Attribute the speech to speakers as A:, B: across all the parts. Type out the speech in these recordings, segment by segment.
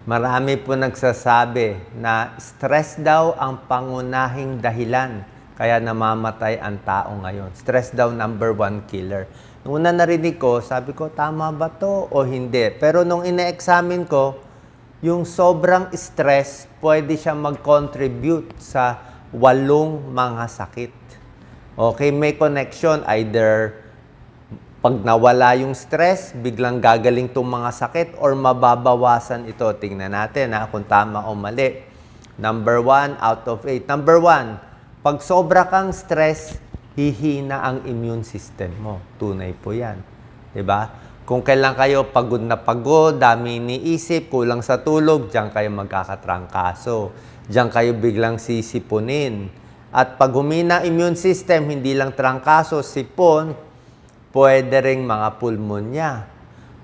A: Marami po nagsasabi na stress daw ang pangunahing dahilan kaya namamatay ang tao ngayon. Stress daw number one killer. Nung una narinig ko, sabi ko, tama ba to o hindi? Pero nung ina-examine ko, yung sobrang stress, pwede siya mag-contribute sa 8 mga sakit. Okay, may connection. Either pag nawala yung stress, biglang gagaling itong mga sakit or mababawasan ito. Tingnan natin kung tama o mali. Number 1 out of 8. Number 1, pag sobra kang stress, hihina ang immune system mo. Tunay po yan. Diba? Kung kailan kayo pagod na pagod, dami iniisip, kulang sa tulog, diyan kayo magkakatrangkaso. Diyan kayo biglang sisipunin. At pag humina immune system, hindi lang trangkaso, sipon, pwede ring mga pulmonya,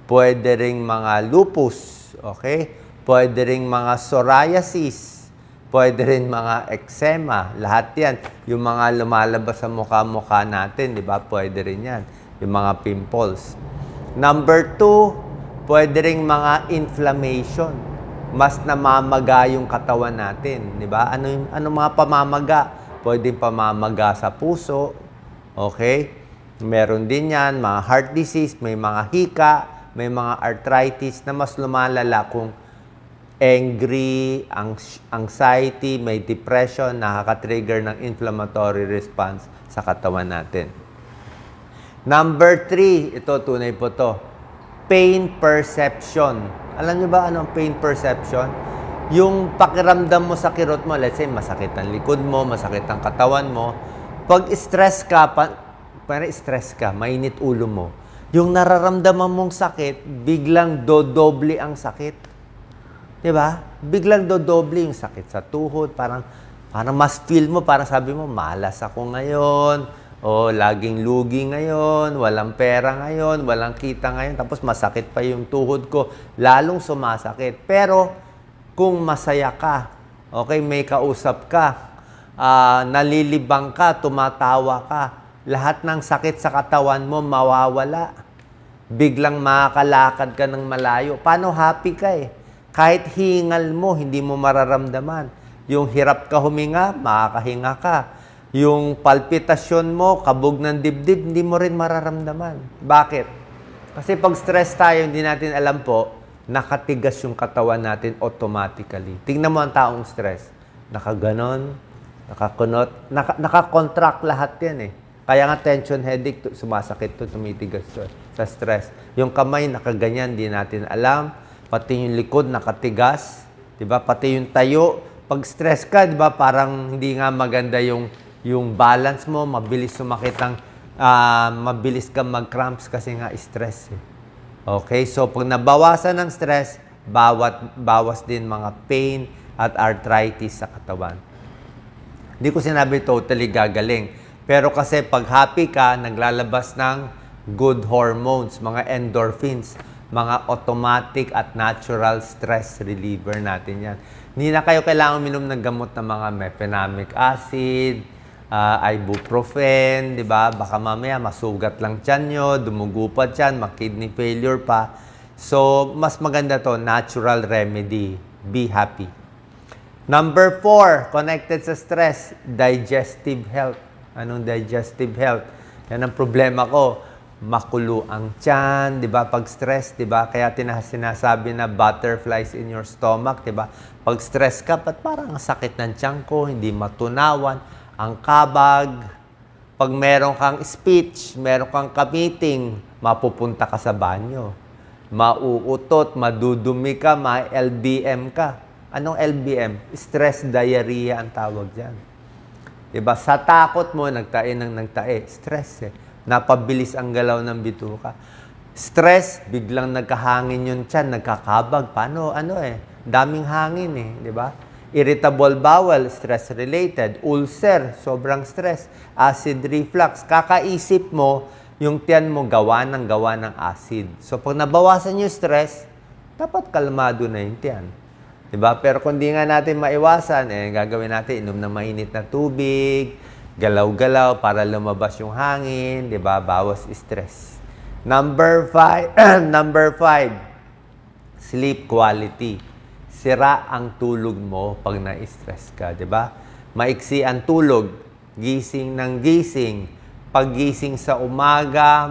A: pwede ring mga lupus, okay? Pwede ring mga psoriasis, pwede rin mga eczema, lahat yan. Yung mga lumalabas sa mukha-mukha natin, di ba? Pwede rin yan. Yung mga pimples. Number 2, pwede ring mga inflammation. Mas namamaga yung katawan natin, di ba? Ano mga pamamaga? Pwedeng pamamaga sa puso, okay? Meron din yan, mga heart disease, may mga hika, may mga arthritis na mas lumalala kung angry, anxiety, may depression, nakaka-trigger ng inflammatory response sa katawan natin. Number 3, ito tunay po to, pain perception. Alam niyo ba anong pain perception? Yung pakiramdam mo sa kirot mo, let's say masakit ang likod mo, masakit ang katawan mo. Pag stress ka, mainit ulo mo. Yung nararamdaman mong sakit, biglang dodoble ang sakit. Diba? Biglang dodoble yung sakit sa tuhod. Parang mas feel mo, parang sabi mo, malas ako ngayon. O laging lugi ngayon. Walang pera ngayon. Walang kita ngayon. Tapos masakit pa yung tuhod ko. Lalong sumasakit. Pero kung masaya ka, okay, may kausap ka, nalilibang ka, tumatawa ka, lahat ng sakit sa katawan mo mawawala. Biglang makakalakad ka ng malayo. Paano happy ka eh? Kahit hingal mo, hindi mo mararamdaman. Yung hirap ka huminga, makakahinga ka. Yung palpitasyon mo, kabog ng dibdib, hindi mo rin mararamdaman. Bakit? Kasi pag stress tayo, hindi natin alam po, nakatigas yung katawan natin automatically. Tingnan mo ang taong stress. Nakaganon, nakakunot, nakakontract lahat yan eh. Kaya nga tension headache, sumasakit to, tumitigas to sa stress. Yung kamay nakaganyan, di natin alam. Pati yung likod nakatigas, 'di ba? Pati yung tayo, pag stress ka, 'di ba? Parang hindi nga maganda yung balance mo, mabilis sumakit ang mabilis kang mag-cramps kasi nga stress. Eh. Okay? So pag nabawasan ng stress, bawas din mga pain at arthritis sa katawan. Hindi ko sinabi totally gagaling. Pero kasi pag happy ka, naglalabas ng good hormones, mga endorphins, mga automatic at natural stress reliever natin yan. Hindi na kayo kailangan uminom ng gamot ng mga mefenamic acid, ibuprofen, di ba? Baka mamaya masugat lang tiyan nyo, dumugo pa tiyan, kidney failure pa. So, mas maganda to, natural remedy. Be happy. Number 4, connected sa stress, digestive health. Anong digestive health? Yan ang problema ko. Makulo ang tiyan, di ba? Pag stress, di ba? Kaya sinasabi na butterflies in your stomach, di ba? Pag stress ka, parang sakit ng tiyan ko, hindi matunawan, ang kabag. Pag meron kang speech, meron kang ka-meeting, mapupunta ka sa banyo. Mauutot, madudumi ka, ma-LBM ka. Anong LBM? Stress diarrhea ang tawag dyan. Diba? Sa takot mo, nagtae. Stress eh. Napabilis ang galaw ng bituka. Stress, biglang nagkahangin yun tiyan, nagkakabag. Paano? Daming hangin eh. Diba? Irritable bowel, stress-related. Ulcer, sobrang stress. Acid reflux. Kakaisip mo, yung tiyan mo gawa ng acid. So, pag nabawasan yung stress, dapat kalmado na yung tiyan. Diba? Pero kung di nga natin maiwasan, gagawin natin, inom ng mainit na tubig, galaw-galaw para lumabas yung hangin, diba? Bawas stress. Number 5, sleep quality. sira ang tulog mo pag na-stress ka, di ba? Maiksi ang tulog, gising ng gising, paggising sa umaga,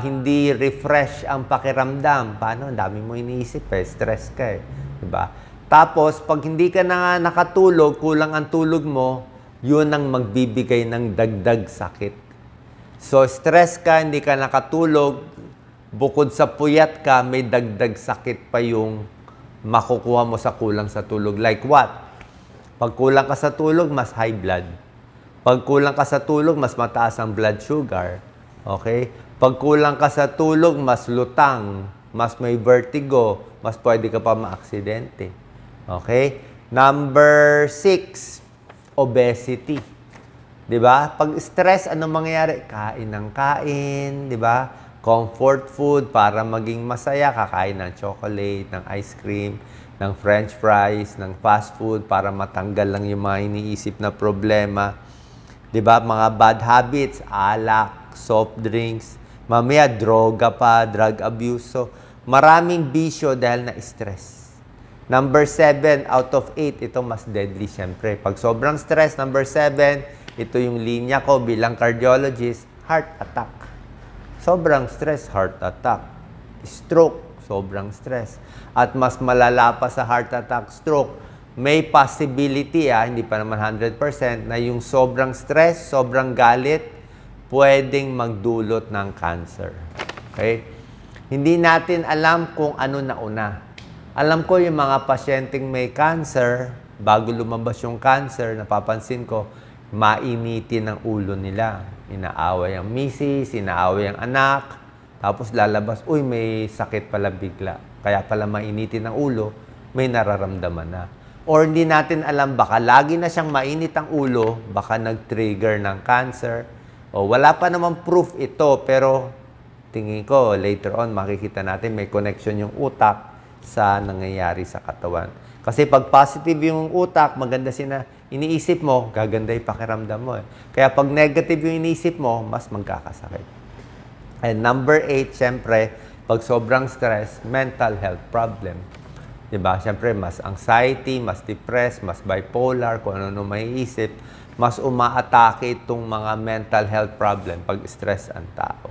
A: hindi refresh ang pakiramdam. Paano? Ang dami mo iniisip stress ka di ba? Tapos, pag hindi ka na nakatulog, kulang ang tulog mo, yun ang magbibigay ng dagdag sakit. So, stress ka, hindi ka nakatulog, bukod sa puyat ka, may dagdag sakit pa yung makukuha mo sa kulang sa tulog. Like what? Pag kulang ka sa tulog, mas high blood. Pag kulang ka sa tulog, mas mataas ang blood sugar. Okay? Pag kulang ka sa tulog, mas lutang, mas may vertigo, mas pwede ka pa maaksidente. Okay? Number 6, obesity. 'Di ba? Pag stress, anong mangyayari? Kain ng kain, 'di ba? Comfort food para maging masaya, kakain ng chocolate, ng ice cream, ng french fries, ng fast food para matanggal lang yung mga iniisip na problema. 'Di ba? Mga bad habits, alak, soft drinks, mamaya droga pa, drug abuse. So, maraming bisyo dahil na stress. Number 7 out of 8, ito mas deadly syempre. Pag sobrang stress, number 7, ito yung linya ko bilang cardiologist, heart attack. Sobrang stress, heart attack. Stroke, sobrang stress. At mas malala pa sa heart attack, stroke, may possibility, hindi pa naman 100%, na yung sobrang stress, sobrang galit, pwedeng magdulot ng cancer. Okay? Hindi natin alam kung ano nauna. Alam ko yung mga pasyenteng may cancer, bago lumabas yung cancer, napapansin ko, mainitin ang ulo nila. Inaaway ang misis, inaaway ang anak, tapos lalabas, uy, may sakit pala bigla. Kaya pala mainitin ang ulo, may nararamdaman na. Or hindi natin alam, baka lagi na siyang mainit ang ulo, baka nag-trigger ng cancer. O wala pa naman proof ito, pero tingin ko, later on, makikita natin may connection yung utak sa nangyayari sa katawan. Kasi pag positive yung utak, maganda iniisip mo, gaganda yung pakiramdam mo. Kaya pag negative yung iniisip mo, mas magkakasakit. And number 8, syempre, pag sobrang stress, mental health problem. Diba? Syempre, mas anxiety, mas depressed, mas bipolar, kung ano may isip, mas umaatake itong mga mental health problem pag stress ang tao.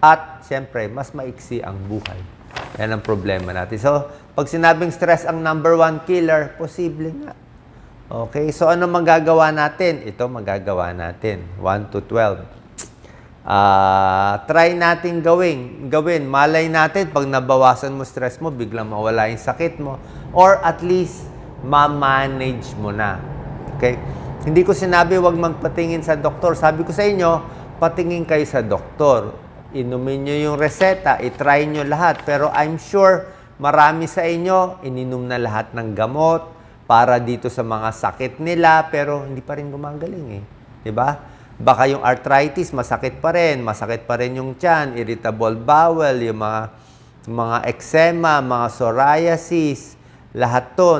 A: At, syempre, mas maiksi ang buhay. Yan ang problema natin. So, pag sinabing stress ang number 1 killer, posible nga. Okay, so ano magagawa natin? Ito magagawa natin. 1 to 12. Try natin gawin. Malay natin, pag nabawasan mo stress mo, biglang mawala yung sakit mo. Or at least, ma-manage mo na. Okay? Hindi ko sinabi huwag magpatingin sa doktor. Sabi ko sa inyo, patingin kayo sa doktor. Inumin nyo yung reseta, itry nyo lahat. Pero I'm sure, marami sa inyo, ininom na lahat ng gamot, para dito sa mga sakit nila, pero hindi pa rin gumagaling Diba? Baka yung arthritis, masakit pa rin yung tiyan, irritable bowel, yung mga eczema, mga psoriasis, lahat to,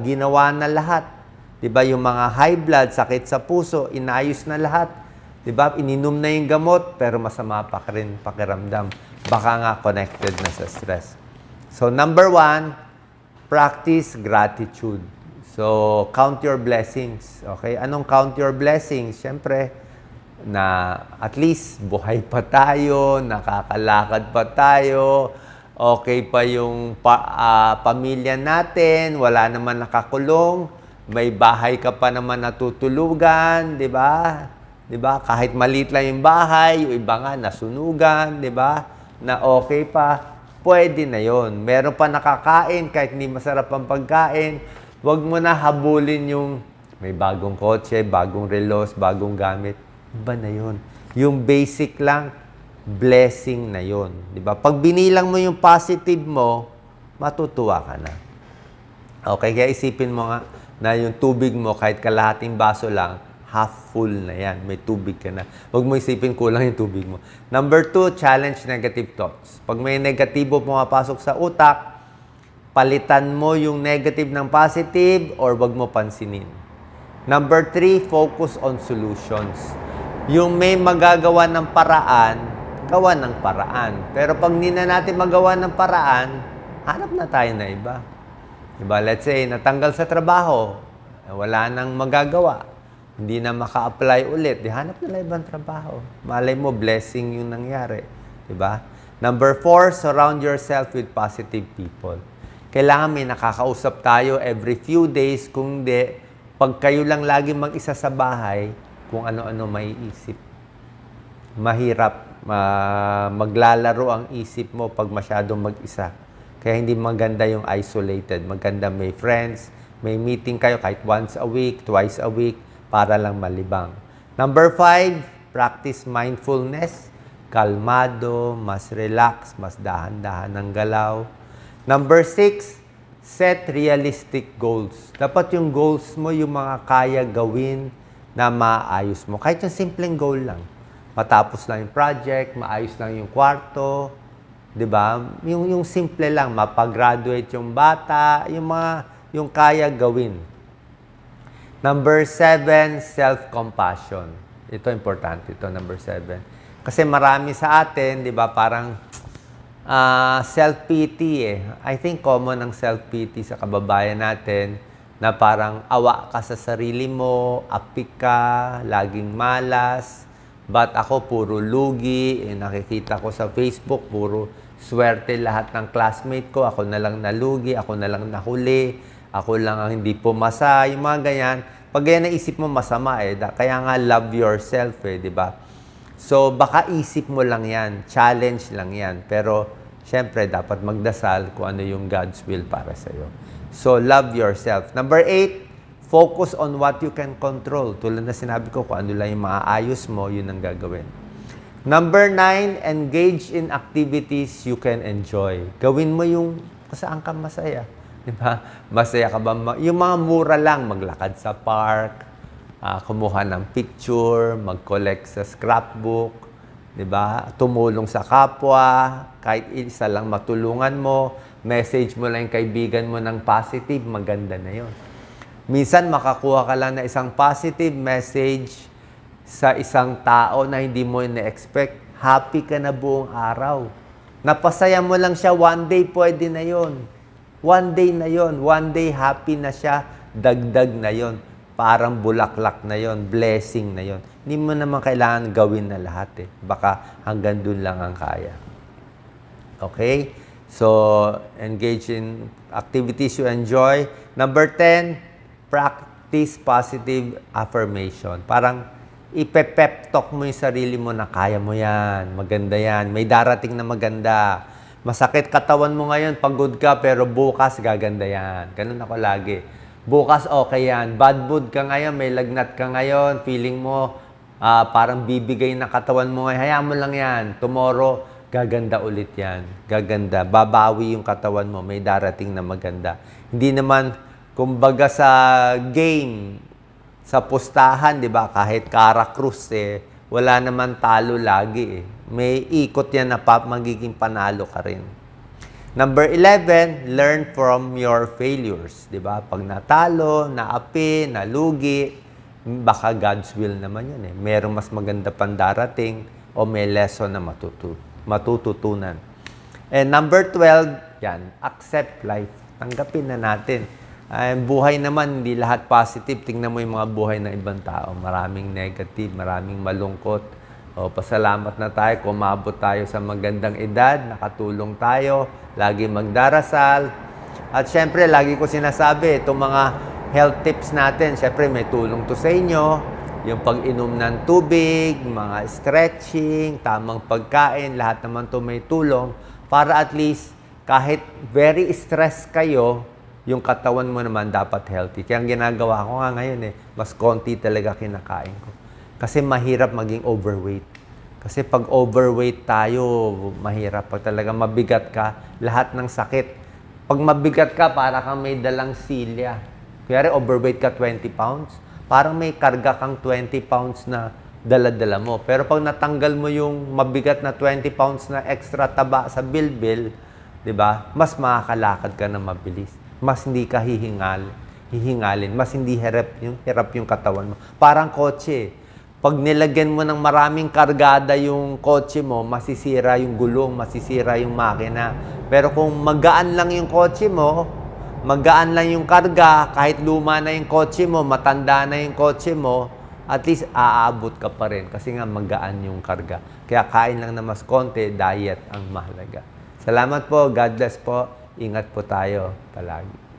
A: ginawa na lahat. Diba? Yung mga high blood, sakit sa puso, inayos na lahat. Diba? Ininom na yung gamot, pero masama pa rin pakiramdam. Baka nga connected na sa stress. So, number 1, practice gratitude. So, count your blessings. Okay? Anong count your blessings? Siyempre, na at least buhay pa tayo, nakakalakad pa tayo, okay pa yung pamilya natin, wala naman nakakulong, may bahay ka pa naman natutulugan, di ba? Di ba? Kahit maliit lang yung bahay, yung iba nga nasunugan, di ba? Na okay pa. Pwede na yon. Meron pa nakakain kahit hindi masarap ang pagkain. Huwag mo na habulin yung may bagong kotse, bagong relos, bagong gamit. Iba na yon. Yung basic lang, blessing na yon. Diba? Pag binilang mo yung positive mo, matutuwa ka na. Okay, kaya isipin mo nga na yung tubig mo, kahit kalahating baso lang, half full na yan. May tubig ka na. Huwag mo isipin kulang yung tubig mo. Number 2, challenge negative thoughts. Pag may negatibo pumapasok sa utak, palitan mo yung negative ng positive or wag mo pansinin. Number 3, focus on solutions. Yung may magagawa ng paraan, gawa ng paraan. Pero pag hindi na natin magawa ng paraan, hanap na tayo na iba. Diba? Let's say, natanggal sa trabaho, wala nang magagawa, hindi na maka-apply ulit, di hanap nila ibang trabaho. Malay mo, blessing yung nangyari. Diba? Number 4, surround yourself with positive people. Kailangan may nakakausap tayo every few days, kung di, pag kayo lang lagi mag-isa sa bahay, kung ano-ano maiisip. Mahirap maglalaro ang isip mo pag masyadong mag-isa. Kaya hindi maganda yung isolated. Maganda may friends, may meeting kayo kahit once a week, twice a week, para lang malibang. Number 5, practice mindfulness. Kalmado, mas relax, mas dahan-dahan ng galaw. Number 6, set realistic goals. Dapat yung goals mo, yung mga kaya gawin na maayos mo. Kahit yung simpleng goal lang. Matapos lang yung project, maayos lang yung kwarto, di ba? Yung simple lang, mapagraduate yung bata, yung kaya gawin. Number 7, self-compassion. Ito importante, ito number 7. Kasi marami sa atin, di ba, parang self-pity eh. I think common ang self-pity sa kababayan natin na parang awa ka sa sarili mo, apik ka, laging malas. But ako, puro lugi. Nakikita ko sa Facebook, puro swerte lahat ng classmate ko. Ako na lang nalugi, ako na lang nahuli, ako lang ang hindi pumasa. Yung mga ganyan. Pag ganyan naisip mo, masama eh. Kaya nga, love yourself eh, di ba? So, baka isip mo lang yan. Challenge lang yan. Pero, syempre, dapat magdasal kung ano yung God's will para sa'yo. So, love yourself. Number 8, focus on what you can control. Tulad na sinabi ko, kung ano lang yung maaayos mo, yun ang gagawin. Number 9, engage in activities you can enjoy. Gawin mo yung kung saan ka masaya. Diba? Masaya ka ba? Yung mga mura lang, maglakad sa park, kumuha ng picture, mag-collect sa scrapbook, diba? Tumulong sa kapwa, kahit isa lang matulungan mo, message mo lang yung kaibigan mo ng positive, maganda na yun. Minsan, makakuha ka lang na isang positive message sa isang tao na hindi mo ina-expect, happy ka na buong araw. Napasaya mo lang siya, one day pwede na yon. One day na yon. One day happy na siya, dagdag na yon. Parang bulaklak na yon, blessing na yon. Hindi mo naman kailangan gawin na lahat eh. Baka hanggang dun lang ang kaya. Okay? So, engage in activities you enjoy. Number 10, practice positive affirmation. Parang ipe-pep talk mo yung sarili mo na kaya mo yan, maganda yan, may darating na maganda. Masakit katawan mo ngayon, pagod ka, pero bukas gaganda yan. Ganun ako lagi. Bukas okay yan. Bad mood ka ngayon, may lagnat ka ngayon, feeling mo parang bibigay na katawan mo ngayon, hayaan mo lang yan. Tomorrow, gaganda ulit yan. Gaganda. Babawi yung katawan mo, may darating na maganda. Hindi naman, kumbaga sa game, sa pustahan, di ba, kahit Kara-Cruz eh, wala naman talo lagi eh. May ikot yan na magiging panalo ka rin. Number 11, learn from your failures. Diba? Pag natalo, naapi, nalugi, baka God's will naman yun eh. Merong mas maganda pang darating o may lesson na matututunan. And number 12, yan, accept life. Tanggapin na natin. Buhay naman, hindi lahat positive. Tingnan mo yung mga buhay ng ibang tao. Maraming negative, maraming malungkot. Pasalamat na tayo, kumabot tayo sa magandang edad, nakatulong tayo, lagi magdarasal. At syempre, lagi ko sinasabi, itong mga health tips natin, syempre may tulong to sa inyo. Yung pag-inom ng tubig, mga stretching, tamang pagkain, lahat naman to may tulong. Para at least, kahit very stressed kayo, yung katawan mo naman dapat healthy. Kaya ang ginagawa ko nga ngayon mas konti talaga kinakain ko. Kasi mahirap maging overweight. Kasi pag overweight tayo, mahirap. Pag talaga mabigat ka, lahat ng sakit. Pag mabigat ka, para kang may dalang silya. Kaya overweight ka 20 pounds, parang may karga kang 20 pounds na dala-dala mo. Pero pag natanggal mo yung mabigat na 20 pounds na extra taba sa bilbil, di ba? Mas makakalakad ka na mabilis. Mas hindi ka hihingalin. Mas hindi hirap yung katawan mo. Parang kotse. Pag nilagyan mo ng maraming kargada yung kotse mo, masisira yung gulong, masisira yung makina. Pero kung magaan lang yung kotse mo, magaan lang yung karga, kahit luma na yung kotse mo, matanda na yung kotse mo, at least aabot ka pa rin kasi nga magaan yung karga. Kaya kain lang na mas konti, diet ang mahalaga. Salamat po, God bless po, ingat po tayo palagi.